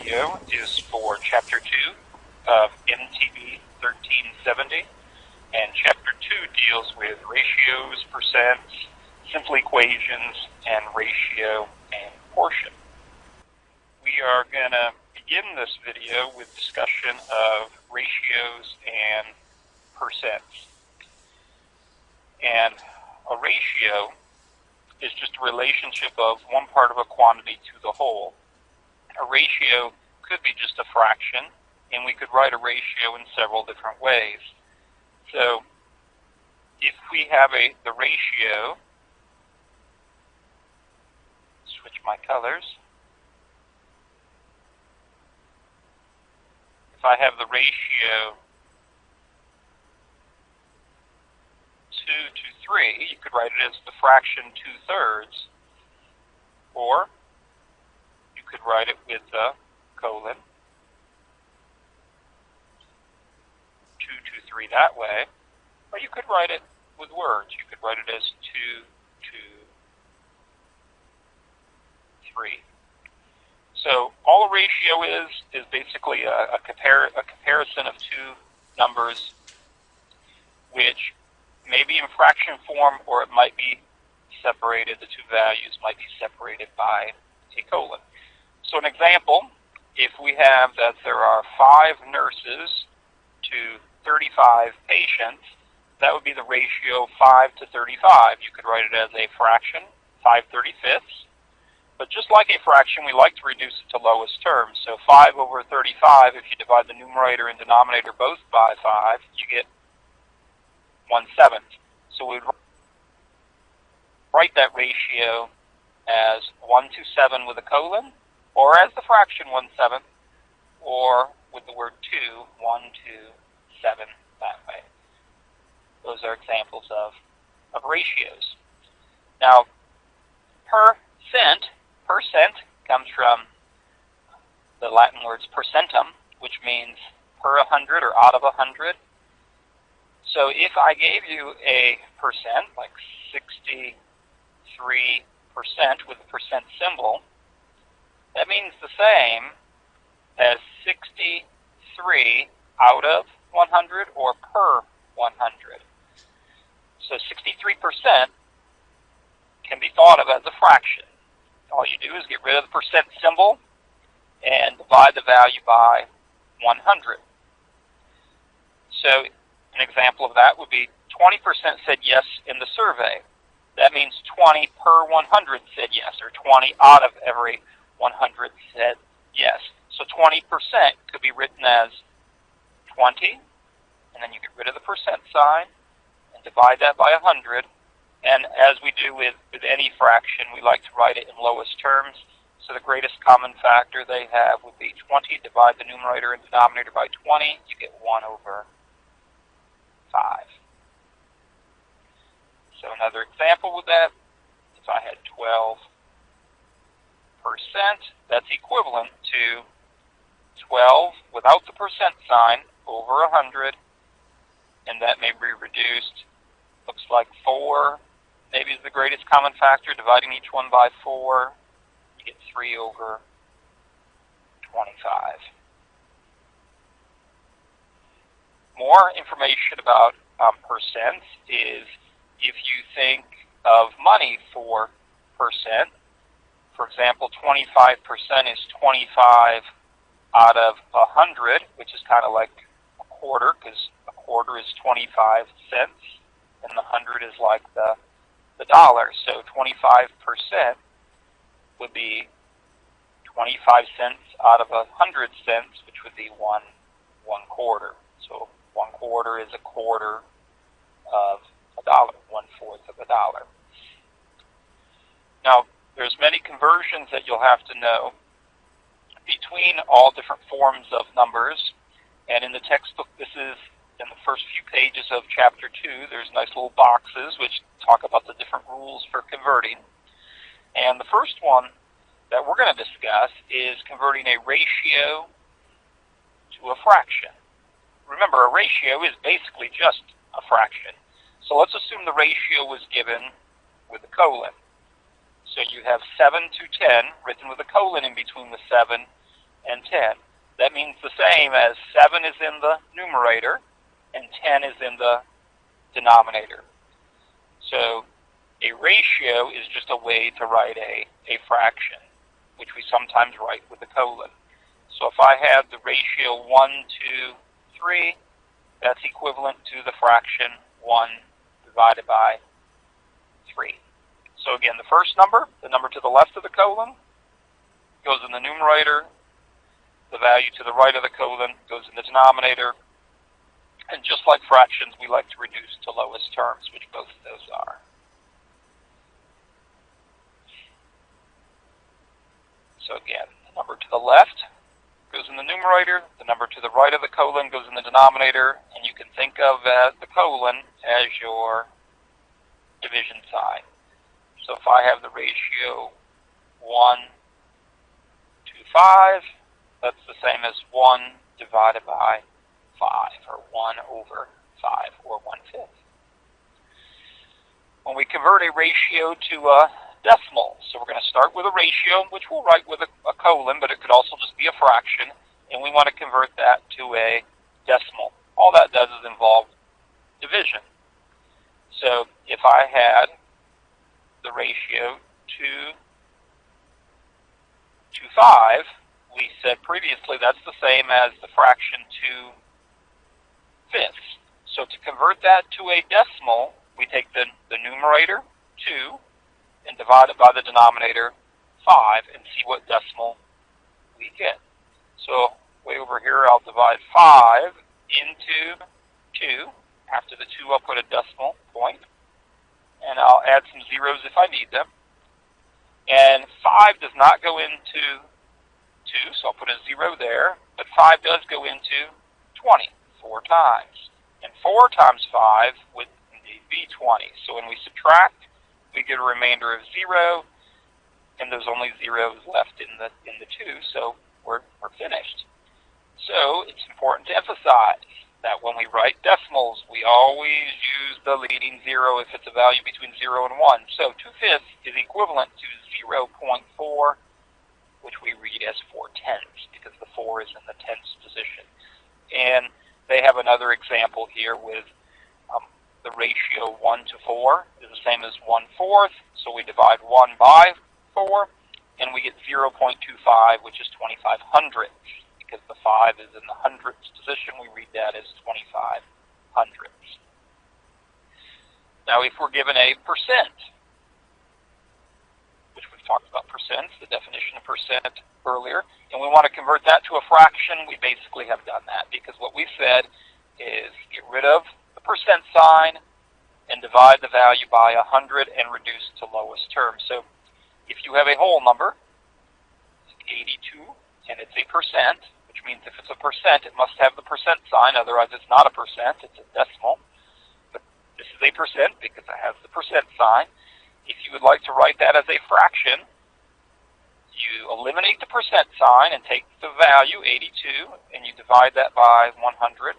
video is for Chapter 2 of MTB 1370, and Chapter 2 deals with ratios, percents, simple equations, and ratio and proportion. We are going to begin this video with discussion of ratios and percents. And a ratio is just a relationship of one part of a quantity to the whole. A ratio could be just a fraction, and we could write a ratio in several different ways. So if we have the ratio, switch my colors. If I have the ratio 2 to 3, you could write it as the fraction 2/3, or you could write it with the colon, 2 to 3 that way, or you could write it with words. You could write it as 2 to 3. So all a ratio is basically a comparison of two numbers, which may be in fraction form, or it might be separated. The two values might be separated by a colon. So an example, if we have that there are 5 nurses to 35 patients, that would be the ratio 5 to 35. You could write it as a fraction, 5/35. But just like a fraction, we like to reduce it to lowest terms. So 5 over 35, if you divide the numerator and denominator both by 5, you get 1/7. So we would write that ratio as 1 to 7 with a colon, or as the fraction 1/7, or with the word 2, 1 to 7 that way. Those are examples of ratios. Now, percent comes from the Latin words percentum, which means per 100 or out of 100. So if I gave you a percent, like 63% with the percent symbol, that means the same as 63 out of 100 or per 100. So 63% can be thought of as a fraction. All you do is get rid of the percent symbol and divide the value by 100. So an example of that would be 20% said yes in the survey. That means 20 per 100 said yes, or 20 out of every 100 said yes. So 20% could be written as 20, and then you get rid of the percent sign and divide that by 100. And as we do with any fraction, we like to write it in lowest terms. So the greatest common factor they have would be 20. Divide the numerator and denominator by 20, you get 1/5. So another example with that, if I had 12%, that's equivalent to 12 without the percent sign over 100, and that may be reduced. Looks like 4 maybe is the greatest common factor. Dividing each one by 4, you get 3/25. More information about percents is if you think of money for percent. For example, 25% is 25 out of 100, which is kind of like a quarter, because a quarter is 25 cents, and the 100 is like the dollar. So 25% would be 25 cents out of 100 cents, which would be one quarter. So 1/4 is a quarter of a dollar, 1/4 of a dollar. Now, there's many conversions that you'll have to know between all different forms of numbers. And in the textbook, this is in the first few pages of Chapter 2, there's nice little boxes which talk about the different rules for converting. And the first one that we're going to discuss is converting a ratio to a fraction. Remember, a ratio is basically just a fraction. So let's assume the ratio was given with a colon. So you have 7 to 10 written with a colon in between the 7 and 10. That means the same as 7 is in the numerator and 10 is in the denominator. So a ratio is just a way to write a fraction, which we sometimes write with a colon. So if I have the ratio 1 to 3, that's equivalent to the fraction 1 divided by 3. So again, the first number, the number to the left of the colon, goes in the numerator. The value to the right of the colon goes in the denominator. And just like fractions, we like to reduce to lowest terms, which both of those are. So again, the number to the left goes in the numerator, the number to the right of the colon goes in the denominator, and you can think of the colon as your division sign. So if I have the ratio 1 to 5, that's the same as 1 divided by 5, or 1 over 5, or 1/5. When we convert a ratio to a decimal, so we're going to start with a ratio, which we'll write with a colon, but it could also just be a fraction, and we want to convert that to a decimal. All that does is involve division. So if I had the ratio 2 to 5, we said previously that's the same as the fraction 2/5. So to convert that to a decimal, we take the numerator, 2, and divide it by the denominator, 5, and see what decimal we get. So way over here, I'll divide 5 into 2. After the 2, I'll put a decimal point, and I'll add some zeros if I need them. And 5 does not go into 2, so I'll put a 0 there, but 5 does go into 20, 4 times. And 4 times 5 would indeed be 20. So when we subtract, we get a remainder of 0, and there's only zeros left in the 2, so we're finished. So it's important to emphasize that when we write decimals, we always use the leading 0 if it's a value between 0 and 1. So 2/5 is equivalent to 0.4, which we read as 4/10, because the 4 is in the tens position. And they have another example here with the ratio 1 to 4 is the same as 1/4, so we divide 1 by 4, and we get 0.25, which is 25 hundredths. Because the 5 is in the hundredths position, we read that as 25 hundredths. Now, if we're given a percent, which we've talked about percents, the definition of percent earlier, and we want to convert that to a fraction, we basically have done that, because what we said is get rid of the percent sign and divide the value by 100 and reduce to lowest term. So if you have a whole number, 82, and it's a percent, which means if it's a percent, it must have the percent sign, otherwise it's not a percent, it's a decimal. But this is a percent because it has the percent sign. If you would like to write that as a fraction, you eliminate the percent sign and take the value, 82, and you divide that by 100,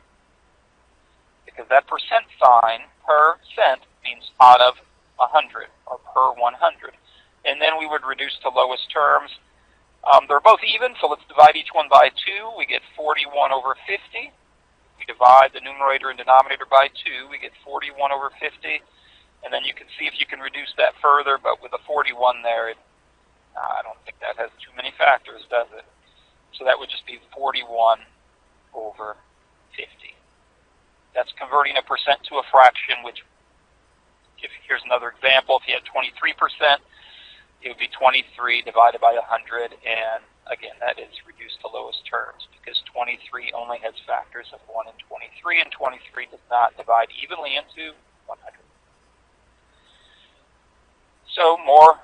because that percent sign, per cent, means out of 100, or per 100. And then we would reduce to lowest terms. They're both even, so let's divide each one by 2. We get 41 over 50. We divide the numerator and denominator by 2. We get 41 over 50. And then you can see if you can reduce that further, but with a 41 there, I don't think that has too many factors, does it? So that would just be 41 over 50. That's converting a percent to a fraction, which, here's another example. If you had 23%, it would be 23 divided by 100, and again, that is reduced to lowest terms, because 23 only has factors of 1 and 23, and 23 does not divide evenly into 100. So more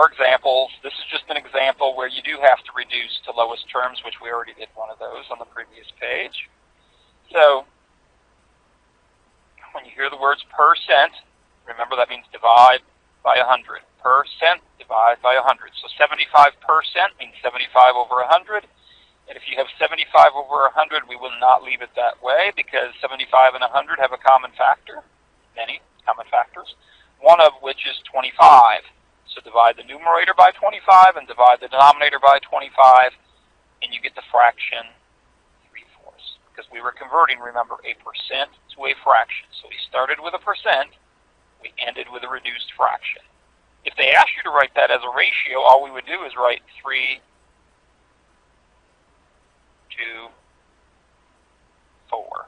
examples. This is just an example where you do have to reduce to lowest terms, which we already did one of those on the previous page. So when you hear the words percent, remember that means divide by 100. Percent divide by 100. So 75% means 75 over 100. And if you have 75 over 100, we will not leave it that way, because 75 and 100 have a common factor, many common factors, one of which is 25. So divide the numerator by 25 and divide the denominator by 25, and you get the fraction 3/4. Because we were converting, remember, a percent to a fraction. So we started with a percent, we ended with a reduced fraction. If they asked you to write that as a ratio, all we would do is write 3 to 4.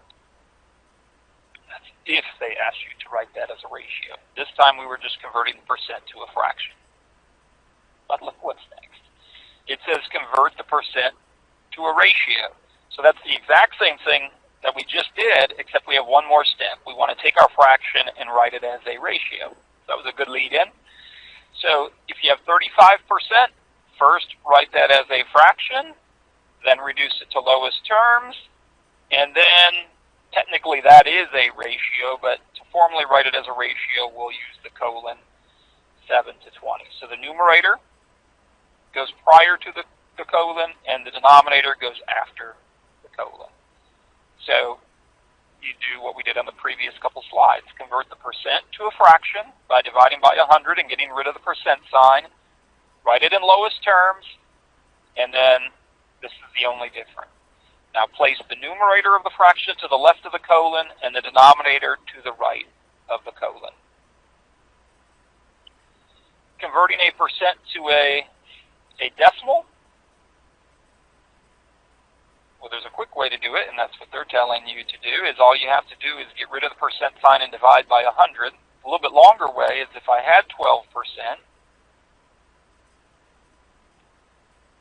That's if they asked you to write that as a ratio. This time we were just converting the percent to a fraction. But look what's next. It says convert the percent to a ratio. So that's the exact same thing that we just did, except we have one more step. We want to take our fraction and write it as a ratio. That was a good lead-in. So if you have 35%, first write that as a fraction, then reduce it to lowest terms, and then technically that is a ratio, but to formally write it as a ratio, we'll use the colon 7 to 20. So the numerator goes prior to the colon, and the denominator goes after the colon. So you do what we did on the previous couple slides. Convert the percent to a fraction by dividing by 100 and getting rid of the percent sign. Write it in lowest terms, and then this is the only difference. Now place the numerator of the fraction to the left of the colon and the denominator to the right of the colon. Converting a percent to a decimal, well, there's a quick way to do it, and that's what they're telling you to do, is all you have to do is get rid of the percent sign and divide by 100. A little bit longer way is if I had 12%,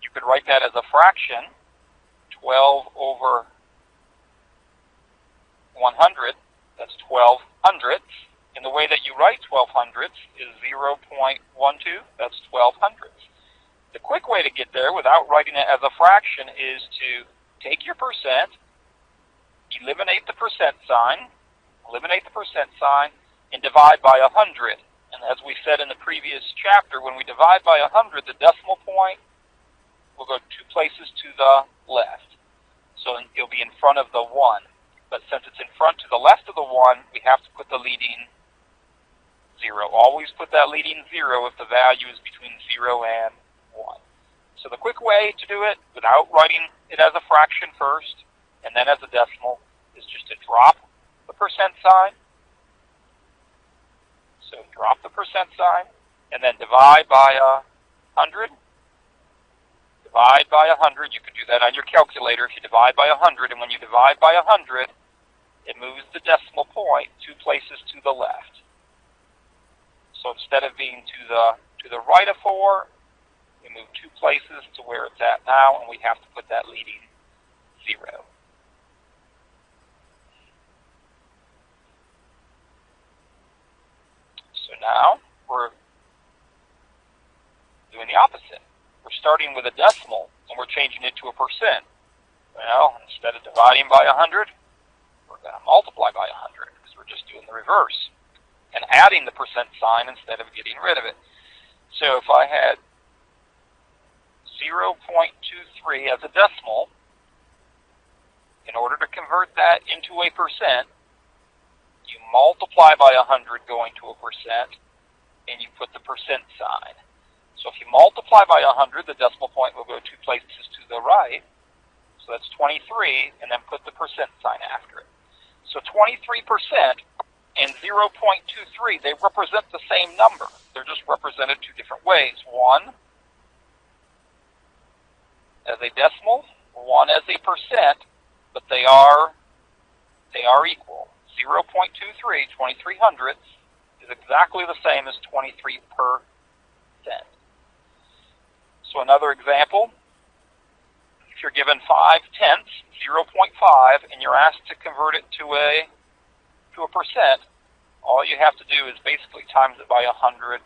you could write that as a fraction, 12 over 100, that's 12 hundredths. And the way that you write 12 hundredths is 0.12, that's 12 hundredths. The quick way to get there without writing it as a fraction is to take your percent, eliminate the percent sign, and divide by 100. And as we said in the previous chapter, when we divide by 100, the decimal point will go 2 places to the left. So it'll be in front of the 1. But since it's in front to the left of the 1, we have to put the leading 0. Always put that leading 0 if the value is between 0 and 1. So the quick way to do it, without writing it as a fraction first, and then as a decimal, is just to drop the percent sign. So drop the percent sign, and then divide by 100. Divide by 100, you can do that on your calculator if you divide by 100, and when you divide by 100, it moves the decimal point 2 places to the left. So instead of being to the right of 4, we move 2 places to where it's at now, and we have to put that leading 0. So now we're doing the opposite. We're starting with a decimal, and we're changing it to a percent. Well, instead of dividing by 100, we're going to multiply by 100, because we're just doing the reverse, and adding the percent sign instead of getting rid of it. So if I had 0.23 as a decimal, in order to convert that into a percent, you multiply by 100 going to a percent, and you put the percent sign. So if you multiply by 100, the decimal point will go 2 places to the right, so that's 23, and then put the percent sign after it. So 23% and 0.23, they represent the same number. They're just represented 2 different ways. One as a decimal, one as a percent, but they are equal. 0.23, 23 hundredths, is exactly the same as 23%. So another example, if you're given 5/10, 0.5, and you're asked to convert it to a percent, all you have to do is basically times it by 100%.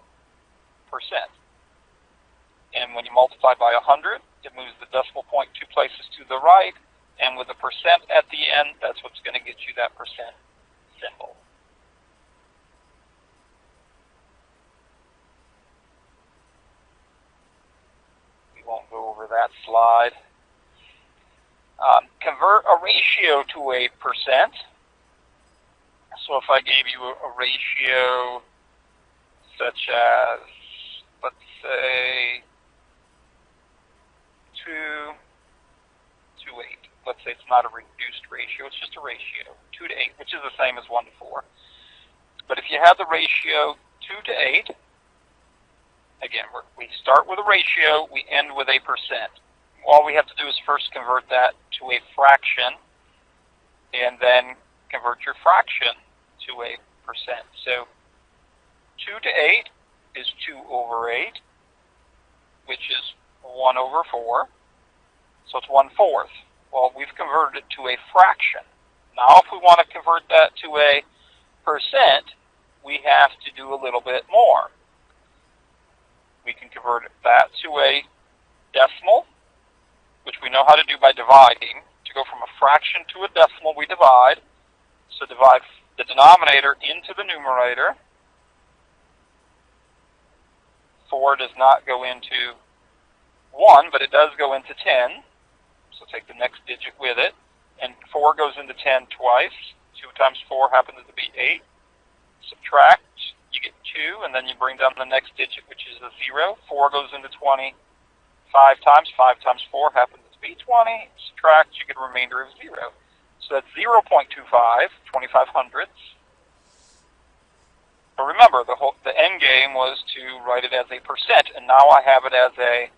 And when you multiply by 100, it moves the decimal point 2 places to the right, and with a percent at the end, that's what's going to get you that percent symbol. We won't go over that slide. Convert a ratio to a percent. So if I gave you a ratio such as, let's say, 2 say it's not a reduced ratio, it's just a ratio, 2 to 8, which is the same as 1 to 4. But if you have the ratio 2 to 8, again, we start with a ratio, we end with a percent. All we have to do is first convert that to a fraction, and then convert your fraction to a percent. So 2 to 8 is 2 over 8, which is 1 over 4. So it's 1/4. Well, we've converted it to a fraction. Now, if we want to convert that to a percent, we have to do a little bit more. We can convert that to a decimal, which we know how to do by dividing. To go from a fraction to a decimal, we divide. So divide the denominator into the numerator. 4 does not go into 1, but it does go into 10. So take the next digit with it. And 4 goes into 10 twice. 2 times 4 happens to be 8. Subtract, you get 2, and then you bring down the next digit, which is a 0. 4 goes into 20 5 times. 5 times 4 happens to be 20. Subtract, you get a remainder of 0. So that's 0.25, 25 hundredths. But remember, the end game was to write it as a percent, and now I have it as a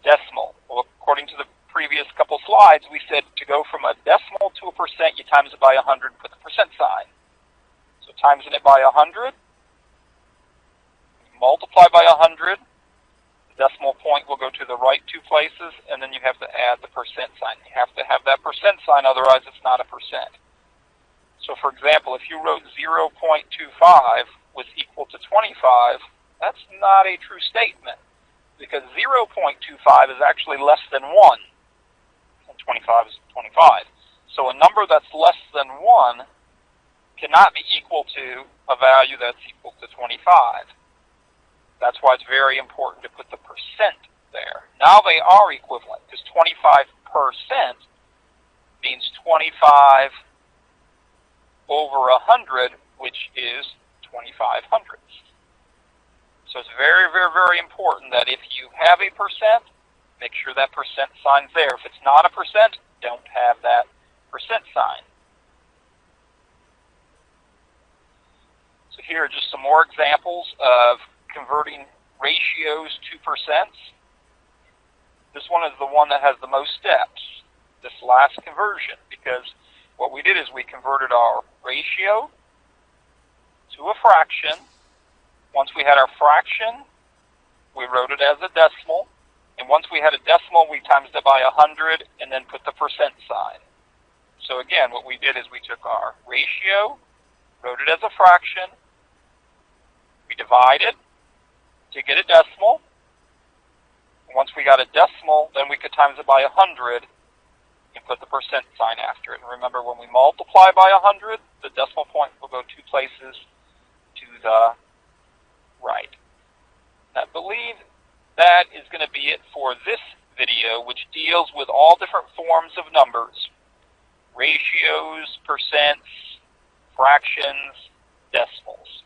decimal. Well, according to the previous couple slides, we said to go from a decimal to a percent, you times it by 100 and put the percent sign. So timesing it by 100, multiply by 100, the decimal point will go to the right 2 places, and then you have to add the percent sign. You have to have that percent sign, otherwise it's not a percent. So for example, if you wrote 0.25 was equal to 25, that's not a true statement, because 0.25 is actually less than 1, and 25 is 25. So a number that's less than 1 cannot be equal to a value that's equal to 25. That's why it's very important to put the percent there. Now they are equivalent, because 25% means 25 over 100, which is 25 hundredths. So it's very, very, very important that if you have a percent, make sure that percent sign's there. If it's not a percent, don't have that percent sign. So here are just some more examples of converting ratios to percents. This one is the one that has the most steps, this last conversion, because what we did is we converted our ratio to a fraction. Once we had our fraction, we wrote it as a decimal. And once we had a decimal, we times it by 100 and then put the percent sign. So again, what we did is we took our ratio, wrote it as a fraction, we divided to get a decimal. Once we got a decimal, then we could times it by 100 and put the percent sign after it. And remember, when we multiply by 100, the decimal point will go 2 places to the right. I believe that is going to be it for this video, which deals with all different forms of numbers: ratios, percents, fractions, decimals.